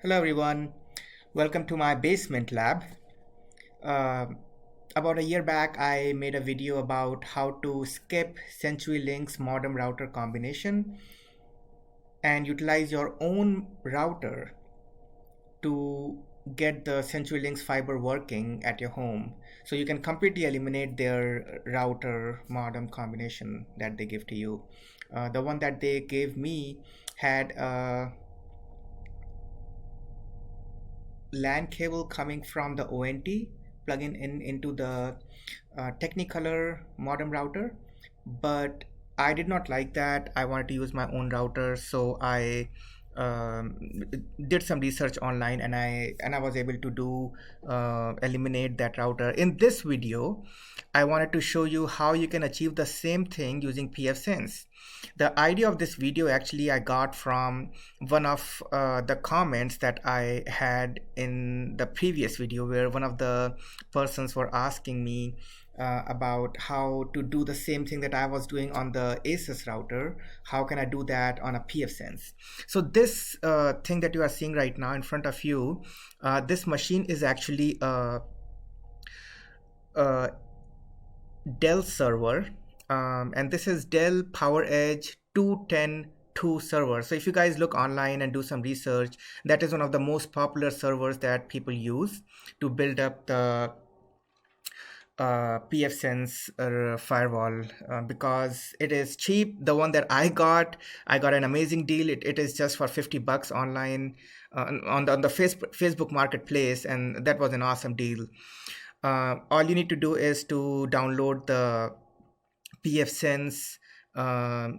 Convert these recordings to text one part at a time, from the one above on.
Hello everyone, welcome to my basement lab. Uh, about a year back, I made a video about how to skip CenturyLink's modem router combination and utilize your own router to get the CenturyLink's fiber working at your home. So you can completely eliminate their router modem combination that they give to you. The one that they gave me had a LAN cable coming from the ONT plug-in into the Technicolor modem router, but I did not like that. I wanted to use my own router, so I um, did some research online, and I was able to do eliminate that router. In this video, I wanted to show you how you can achieve the same thing using PFsense. The idea of this video actually I got from one of the comments that I had in the previous video, where one of the persons were asking me about how to do the same thing that I was doing on the Asus router. How can I do that on a PFsense? So this thing that you are seeing right now in front of you, this machine is actually a Dell server, and this is Dell PowerEdge 2102 server. So if you guys look online and do some research, that is one of the most popular servers that people use to build up the PFsense firewall, because it is cheap. The one that I got an amazing deal. It is just for $50 online on the Facebook marketplace, and that was an awesome deal. All you need to do is to download the PFsense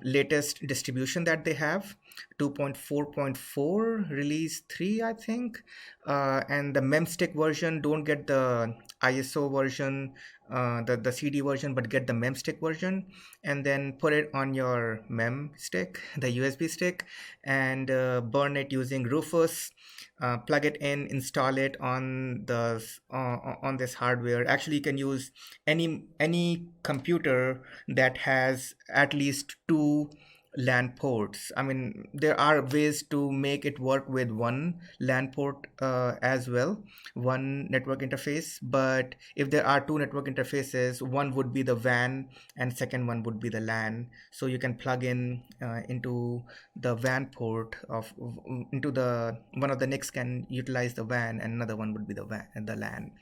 latest distribution that they have, 2.4.4 release 3, I think, and the memstick version. Don't get the ISO version, the CD version, but get the memstick version, and then put it on your mem stick, the USB stick, and burn it using Rufus. Plug it in, install it on the on this hardware. Actually, you can use any computer that has at least two LAN ports. I mean, there are ways to make it work with one LAN port as well, one network interface. But if there are two network interfaces, one would be the WAN and second one would be the LAN. So you can plug in into the WAN port of into the one of the NICs can utilize the WAN, and another one would be the LAN.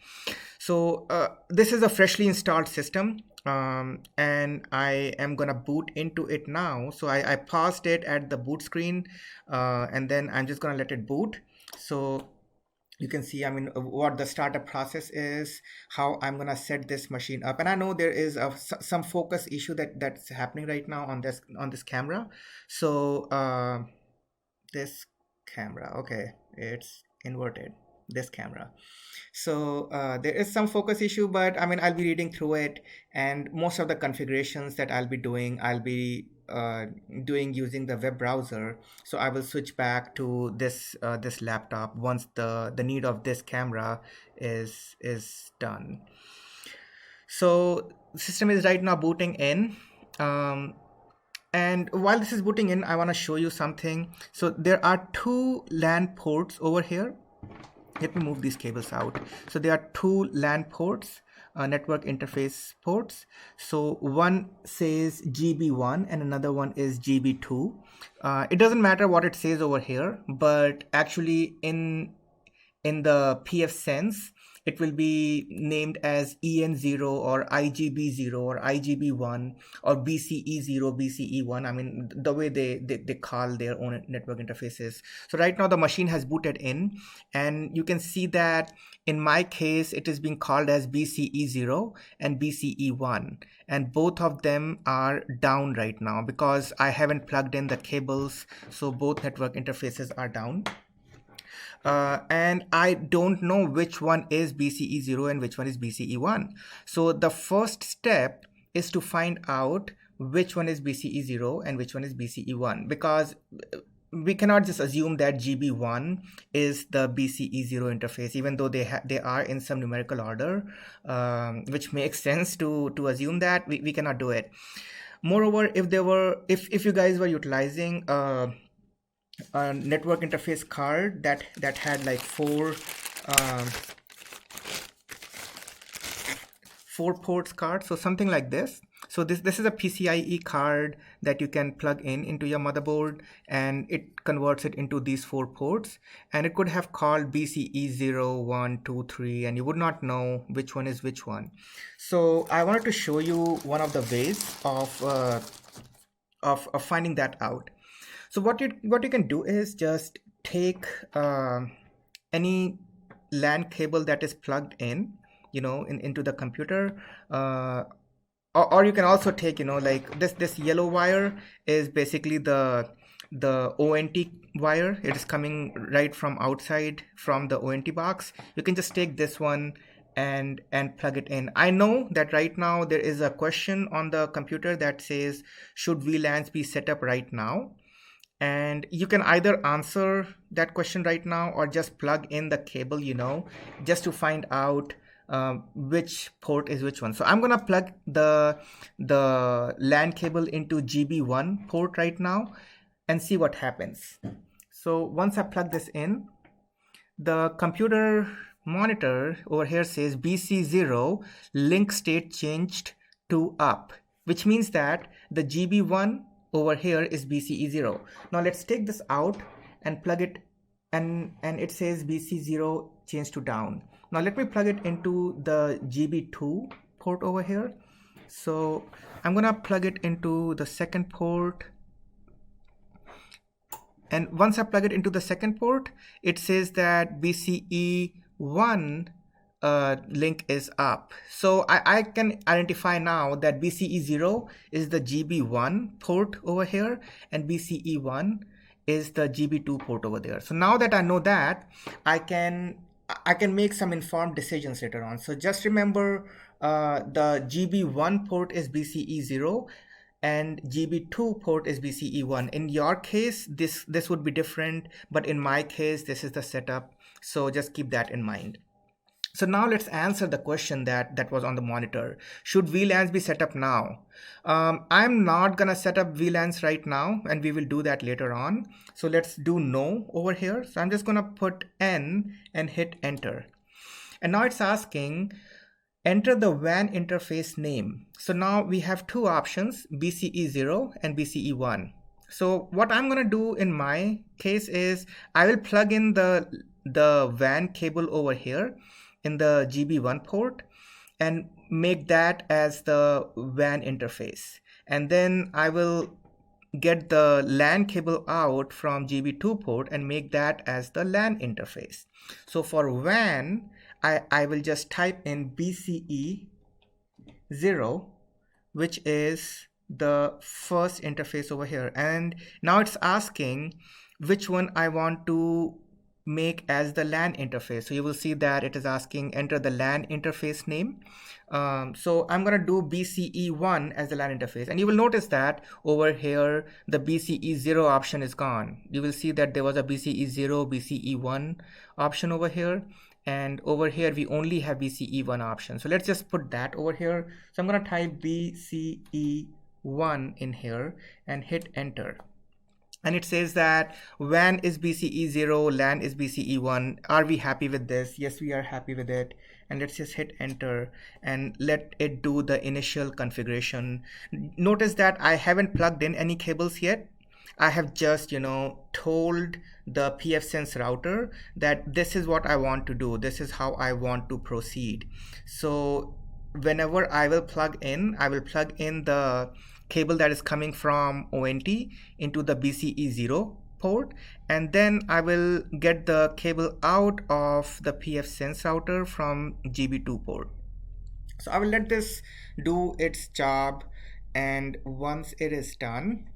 So this is a freshly installed system, and I am gonna boot into it now. So I paused it at the boot screen, and then I'm just gonna let it boot. So you can see, I mean, what the startup process is, how I'm gonna set this machine up. And I know there is some focus issue that's happening right now on this camera. So this camera, okay, it's inverted, this camera. So there is some focus issue, but I mean, I'll be reading through it, and most of the configurations that I'll be doing, I'll be doing using the web browser. So I will switch back to this laptop once the need of this camera is done. So the system is right now booting in. And while this is booting in, I want to show you something. So there are two LAN ports over here. Let me move these cables out. So there are two LAN ports, network interface ports. So one says GB1 and another one is GB2. It doesn't matter what it says over here, but actually in the PFsense, it will be named as EN0 or IGB0 or IGB1 or BCE0, BCE1. I mean, the way they call their own network interfaces. So right now the machine has booted in, and you can see that in my case, it is being called as BCE0 and BCE1. And both of them are down right now because I haven't plugged in the cables. So both network interfaces are down. And I don't know which one is BCE0 and which one is BCE1. So the first step is to find out which one is BCE0 and which one is BCE1, because we cannot just assume that GB1 is the BCE0 interface, even though they are in some numerical order, which makes sense to assume that. We cannot do it. Moreover, if you guys were utilizing a network interface card that had like um, four ports card, so something like this. So this is a PCIe card that you can plug in into your motherboard, and it converts it into these four ports, and it could have called BCE 0, 1, 2, 3, and you would not know which one is which one. So I wanted to show you one of the ways of finding that out. So what you can do is just take any LAN cable that is plugged in, into the computer, or you can also take, like this yellow wire is basically the ONT wire. It is coming right from outside from the ONT box. You can just take this one and plug it in. I know that right now there is a question on the computer that says, should VLANs be set up right now? And you can either answer that question right now or just plug in the cable, just to find out which port is which one. So I'm gonna plug the LAN cable into GB1 port right now and see what happens. So once I plug this in, the computer monitor over here says BC0 link state changed to up, which means that the GB1 over here is BCE0. Now let's take this out and plug it, and it says BC0 changed to down. Now let me plug it into the GB2 port over here. So I'm gonna plug it into the second port, and once I plug it into the second port, it says that BCE1 link is up. So I can identify now that BCE0 is the GB1 port over here, and BCE1 is the GB2 port over there. So now that I know that, I can make some informed decisions later on. So just remember, the GB1 port is BCE0 and GB2 port is BCE1. In your case, this would be different, but in my case, this is the setup. So just keep that in mind. So now let's answer the question that was on the monitor. Should VLANs be set up now? I'm not gonna set up VLANs right now, and we will do that later on. So let's do no over here. So I'm just gonna put N and hit enter. And now it's asking, enter the WAN interface name. So now we have two options, BCE0 and BCE1. So what I'm gonna do in my case is I will plug in the WAN cable over here in the GB1 port and make that as the WAN interface. And then I will get the LAN cable out from GB2 port and make that as the LAN interface. So for WAN, I will just type in BCE0, which is the first interface over here. And now it's asking which one I want to make as the LAN interface. So you will see that it is asking enter the LAN interface name. So I'm going to do BCE1 as the LAN interface, and you will notice that over here the BCE0 option is gone. You will see that there was a BCE0 BCE1 option over here, and over here we only have BCE1 option. So let's just put that over here. So I'm going to type BCE1 in here and hit enter. And it says that WAN is BCE0, LAN is BCE1. Are we happy with this? Yes, we are happy with it. And let's just hit enter and let it do the initial configuration. Notice that I haven't plugged in any cables yet. I have just, told the PFsense router that this is what I want to do. This is how I want to proceed. So whenever I will plug in, I will plug in the cable that is coming from ONT into the BCE0 port, and then I will get the cable out of the PFsense router from GB2 port. So I will let this do its job, and once it is done,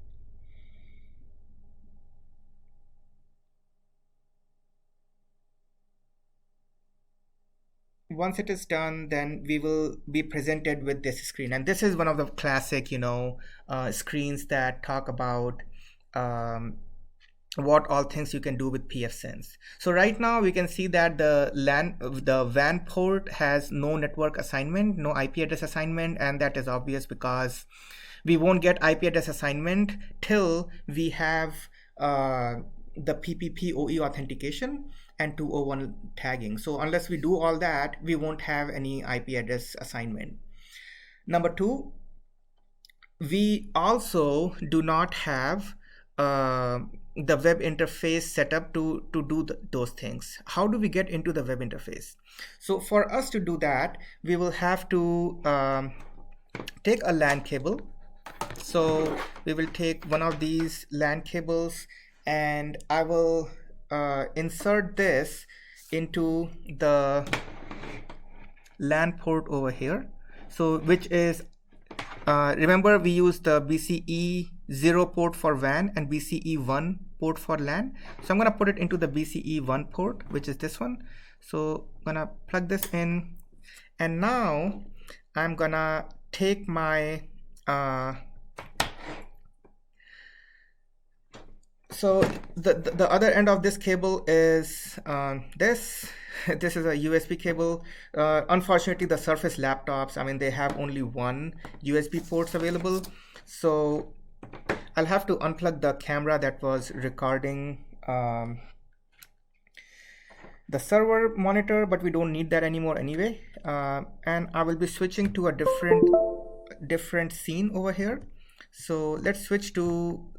then we will be presented with this screen. And this is one of the classic, screens that talk about what all things you can do with PFsense. So right now we can see that the WAN port has no network assignment, no IP address assignment, and that is obvious because we won't get IP address assignment till we have the pppoe authentication and 201 tagging. So unless we do all that, we won't have any IP address assignment. Number two, we also do not have the web interface set up to do those things. How do we get into the web interface? So for us to do that, we will have to take a LAN cable. So we will take one of these LAN cables, and I will insert this into the LAN port over here. So which is, remember we use the BCE 0 port for WAN and BCE 1 port for LAN. So I'm going to put it into the BCE 1 port, which is this one. So I'm going to plug this in, and now I'm going to take my so the other end of this cable is this is a USB cable. Unfortunately, the Surface laptops, I mean, they have only one USB ports available, so I'll have to unplug the camera that was recording the server monitor, but we don't need that anymore anyway. And I will be switching to a different scene over here. So let's switch to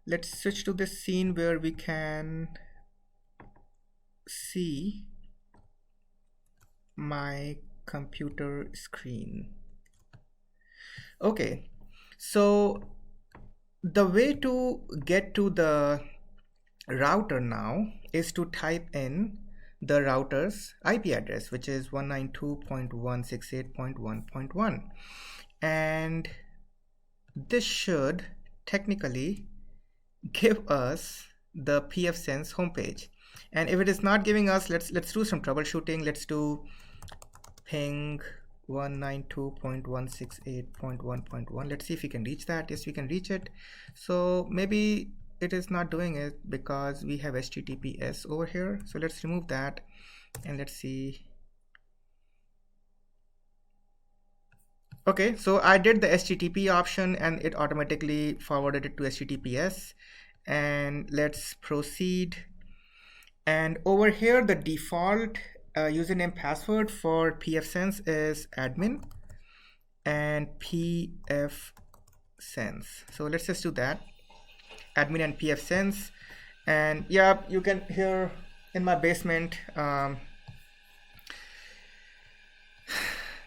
this scene where we can see my computer screen. Okay, so the way to get to the router now is to type in the router's IP address, which is 192.168.1.1, and this should technically give us the PFsense homepage. And if it is not giving us, let's do some troubleshooting. Let's do ping 192.168.1.1. let's see if we can reach that. Yes, we can reach it. So maybe it is not doing it because we have HTTPS over here. So let's remove that and let's see. Okay, so I did the HTTP option and it automatically forwarded it to HTTPS. And let's proceed. And over here, the default username password for PFsense is admin and PFsense. So let's just do that, admin and PFsense. And yeah, you can hear in my basement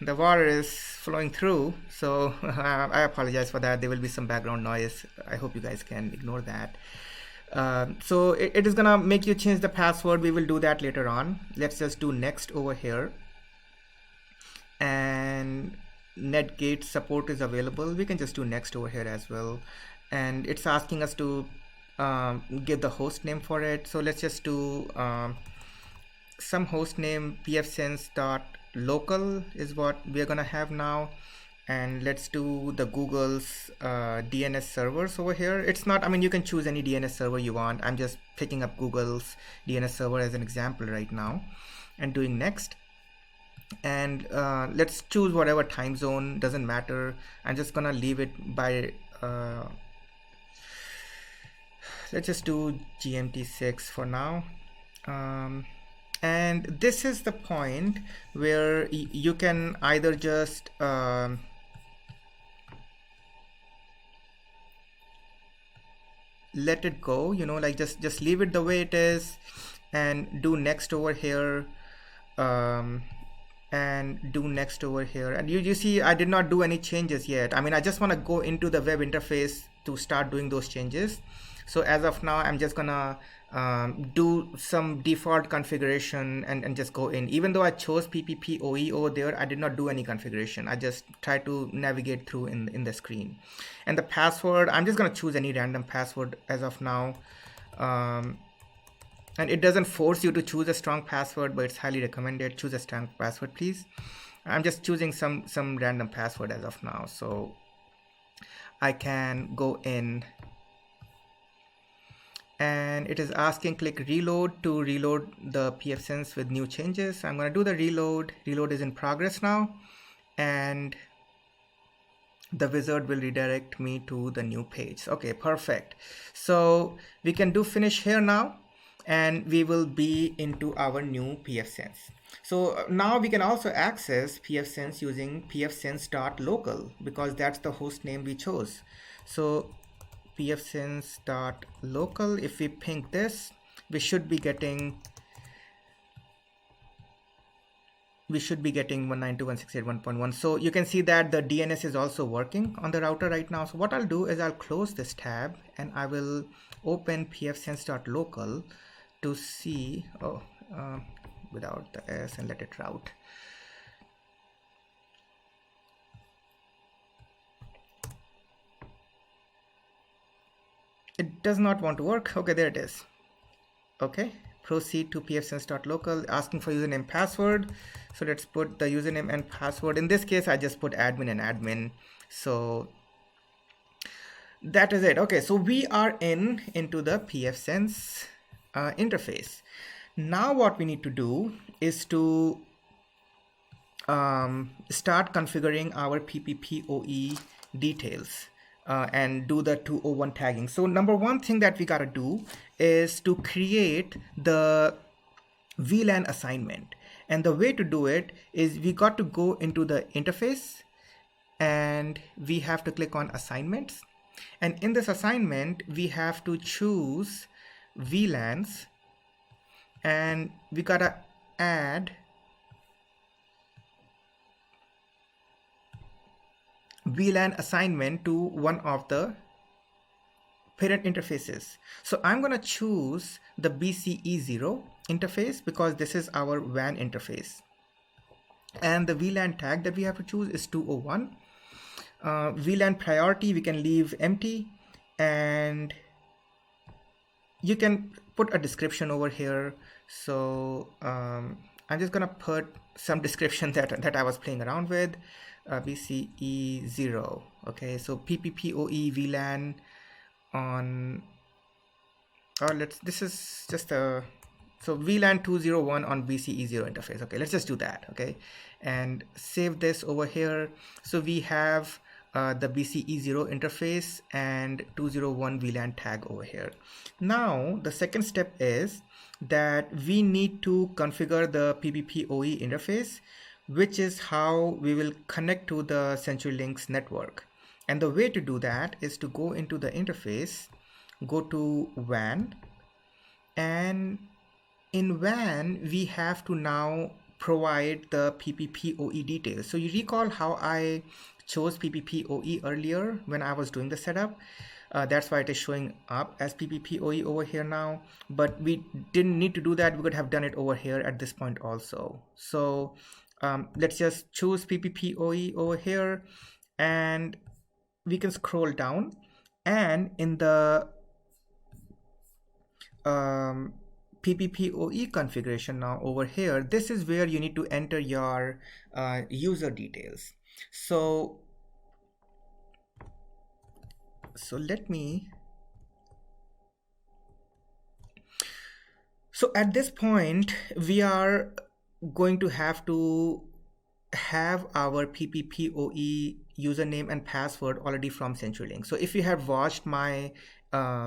the water is flowing through, so I apologize for that. There will be some background noise. I hope you guys can ignore that. So it is gonna make you change the password. We will do that later on. Let's just do next over here, and Netgate support is available. We can just do next over here as well, and it's asking us to give the host name for it. So let's just do some host name. pfsense.local is what we are gonna have now. And let's do the Google's DNS servers over here. It's not, I mean, you can choose any DNS server you want. I'm just picking up Google's DNS server as an example right now and doing next. And let's choose whatever time zone, doesn't matter. I'm just gonna leave it by let's just do GMT 6 for now. And this is the point where you can either just let it go, you know, like just leave it the way it is and do next over here, and do next over here. And you see I did not do any changes yet. I mean, I just want to go into the web interface to start doing those changes. So as of now, I'm just gonna do some default configuration and just go in. Even though I chose pppoe over there, I did not do any configuration. I just tried to navigate through in the screen. And the password, I'm just gonna choose any random password as of now. And it doesn't force you to choose a strong password, but it's highly recommended. Choose a strong password, please. I'm just choosing some random password as of now, so I can go in. And it is asking click reload to reload the PFsense with new changes. I'm going to do the reload. Reload is in progress now, and the wizard will redirect me to the new page. Okay, perfect. So we can do finish here now, and we will be into our new PFSense. So now we can also access PFSense using pfsense.local, because that's the host name we chose. So pfsense.local, if we ping this, we should be getting 192.168.1.1. So you can see that the DNS is also working on the router right now. So what I'll do is I'll close this tab and I will open pfsense.local to see, without the S, and let it route. It does not want to work. Okay, there it is. Okay, proceed to pfsense.local, asking for username password. So let's put the username and password. In this case, I just put admin and admin. So that is it. Okay, so we are into the PFSense interface. Now what we need to do is to start configuring our pppoe details and do the 201 tagging. So number one thing that we gotta do is to create the VLAN assignment. And the way to do it is we got to go into the interface and we have to click on assignments. And in this assignment, we have to choose VLANs, and we gotta add VLAN assignment to one of the parent interfaces. So I'm gonna choose the BCE0 interface because this is our WAN interface. And the VLAN tag that we have to choose is 201. VLAN priority we can leave empty, and you can put a description over here. So I'm just gonna put some description that I was playing around with. BCE0. Okay, so pppoe VLAN on, this is just a, so VLAN 201 on BCE0 interface. Okay, let's just do that. Okay, and save this over here. So we have the BCE0 interface and 201 VLAN tag over here. Now the second step is that we need to configure the pppoe interface, which is how we will connect to the CenturyLink's network. And the way to do that is to go into the interface, go to WAN, and in WAN we have to now provide the pppoe details. So you recall how I chose pppoe earlier when I was doing the setup. That's why it is showing up as pppoe over here now, but we didn't need to do that. We could have done it over here at this point also. So let's just choose pppoe over here, and we can scroll down, and in the pppoe configuration now over here, this is where you need to enter your user details. So let me, so at this point we are going to have our pppoe username and password already from CenturyLink. So if you have watched my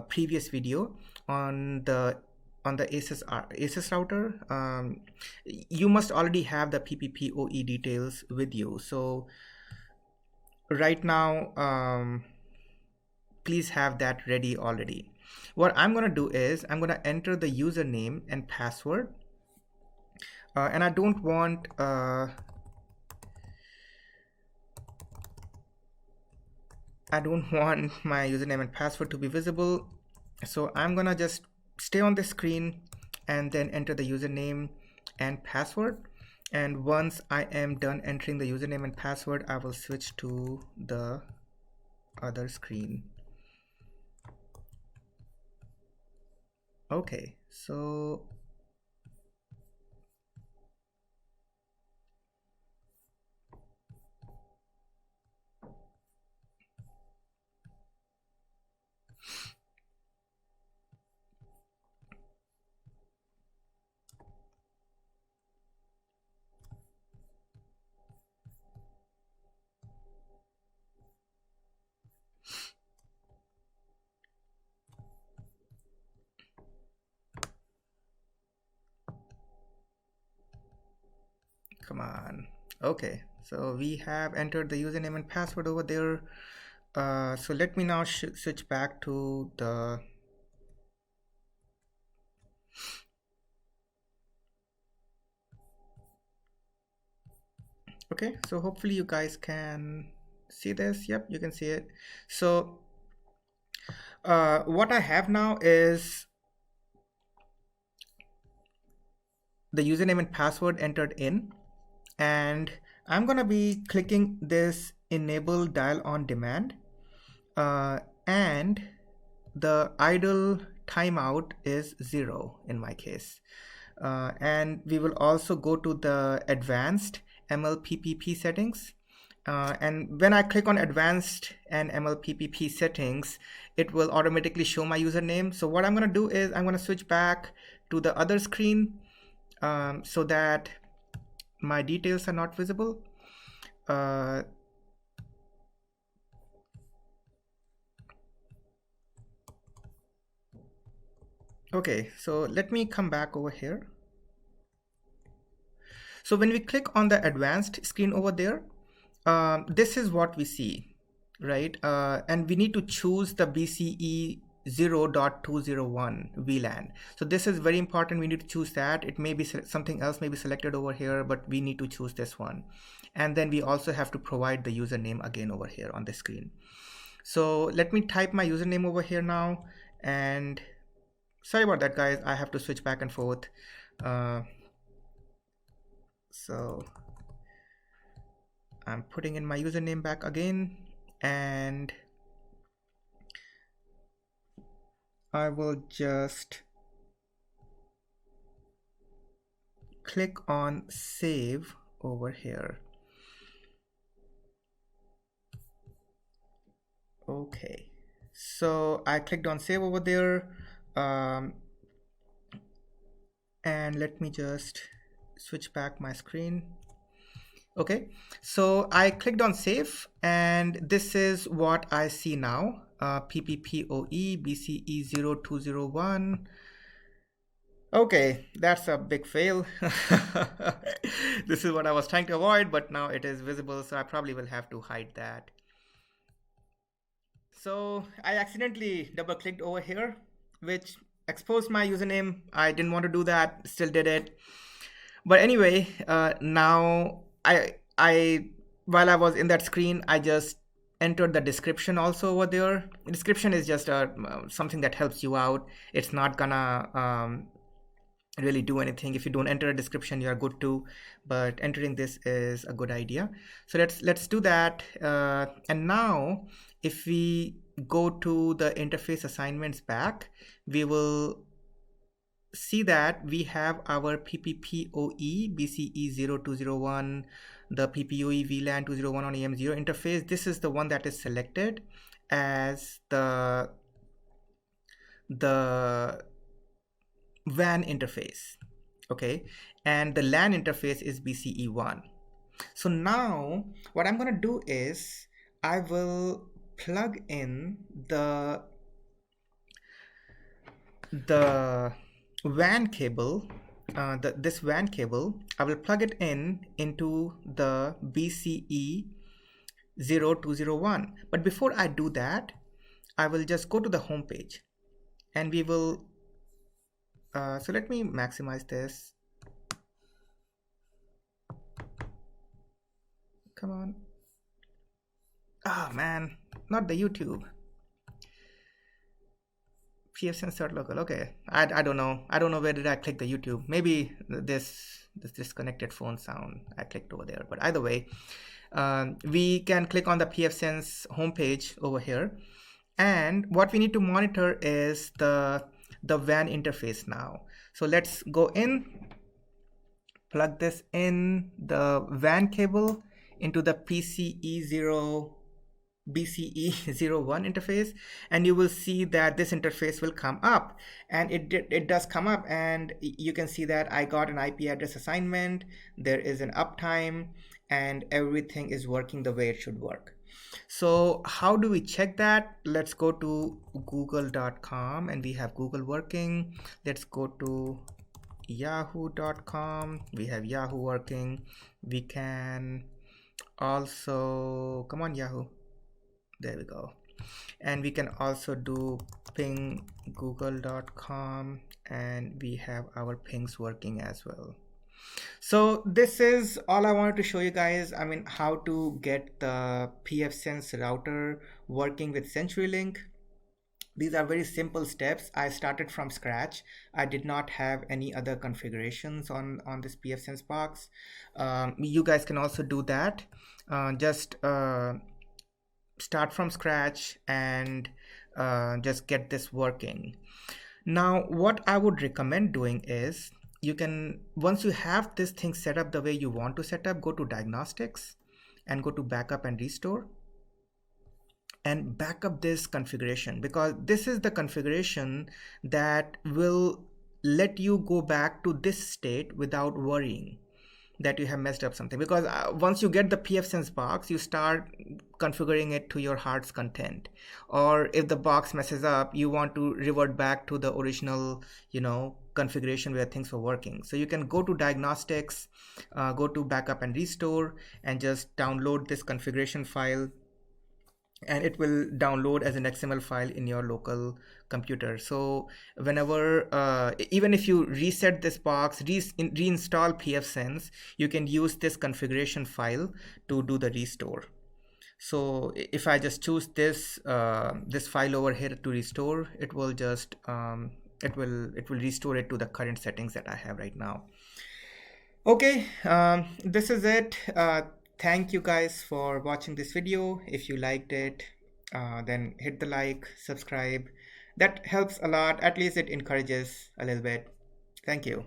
previous video on the ASUS router, you must already have the pppoe details with you. So right now, please have that ready already. What I'm going to do is I'm going to enter the username and password, and I don't want my username and password to be visible. So I'm gonna just stay on the screen and then enter the username and password. And once I am done entering the username and password, I will switch to the other screen. Okay, so Come on. Okay, so we have entered the username and password over there. So let me now switch back to the okay, so hopefully you guys can see this. Yep, you can see it. So what I have now is the username and password entered in, and I'm gonna be clicking this enable dial on demand, and the idle timeout is 0 in my case. And we will also go to the advanced MLPPP settings. And when I click on advanced and MLPPP settings, it will automatically show my username. So what I'm going to do is I'm going to switch back to the other screen so that my details are not visible. Okay, so let me come back over here. So when we click on the advanced screen over there, this is what we see, right? And we need to choose the BCE 0.201 VLAN. So this is very important. We need to choose that. It may be something else may be selected over here, but we need to choose this one. And then we also have to provide the username again over here on the screen. So let me type my username over here now. And sorry about that, guys. I have to switch back and forth. So I'm putting in my username back again, and I will just click on save over here. Okay, so I clicked on save over there, and let me just switch back my screen. Okay, so I clicked on save, and this is what I see now. pppoe BCE 0201. Okay, that's a big fail. This is what I was trying to avoid, but now it is visible, so I probably will have to hide that. So I accidentally double clicked over here, which exposed my username. I didn't want to do that, still did it. But anyway, now I while I was in that screen, I just entered the description also over there. The description is just something that helps you out. It's not gonna really do anything. If you don't enter a description, you are good too, but entering this is a good idea. So let's do that. And now if we go to the interface assignments back, we will see that we have our pppoe BCE 0201, the pppoe VLAN 201 on AM0 interface. This is the one that is selected as the WAN interface, okay, and the LAN interface is BCE1. So now what I'm going to do is I will plug in the WAN cable, this WAN cable. I will plug it into the BCE 0201. But before I do that, I will just go to the home page, and we will so let me maximize this. Come on. Oh man, not the YouTube. PFsense local. Okay, I don't know. I don't know where did I click the YouTube. Maybe this disconnected phone sound. I clicked over there. But either way, we can click on the PFsense homepage over here, and what we need to monitor is the WAN interface now. So let's go in, plug this in the WAN cable into the BCE01 interface, and you will see that this interface will come up, and it does come up, and you can see that I got an IP address assignment, there is an uptime, and everything is working the way it should work. So how do we check that? Let's go to google.com, and we have Google working. Let's go to yahoo.com. We have Yahoo working. We can also, come on Yahoo, there we go. And we can also do ping google.com, and we have our pings working as well. So this is all I wanted to show you guys. I mean, how to get the PFsense router working with CenturyLink. These are very simple steps. I started from scratch. I did not have any other configurations on this PFsense box. You guys can also do that. Just start from scratch and just get this working. Now, what I would recommend doing is, you can, once you have this thing set up the way you want to set up, go to diagnostics and go to backup and restore, and back up this configuration, because this is the configuration that will let you go back to this state without worrying that you have messed up something. Because once you get the PFsense box, you start configuring it to your heart's content, or if the box messes up, you want to revert back to the original, configuration where things were working. So you can go to diagnostics, go to backup and restore, and just download this configuration file, and it will download as an XML file in your local computer. So whenever, even if you reset this box, reinstall PFsense, you can use this configuration file to do the restore. So if I just choose this this file over here to restore, it will just it will restore it to the current settings that I have right now. Okay, this is it. Thank you guys for watching this video. If you liked it, then hit the like, subscribe. That helps a lot. At least it encourages a little bit. Thank you.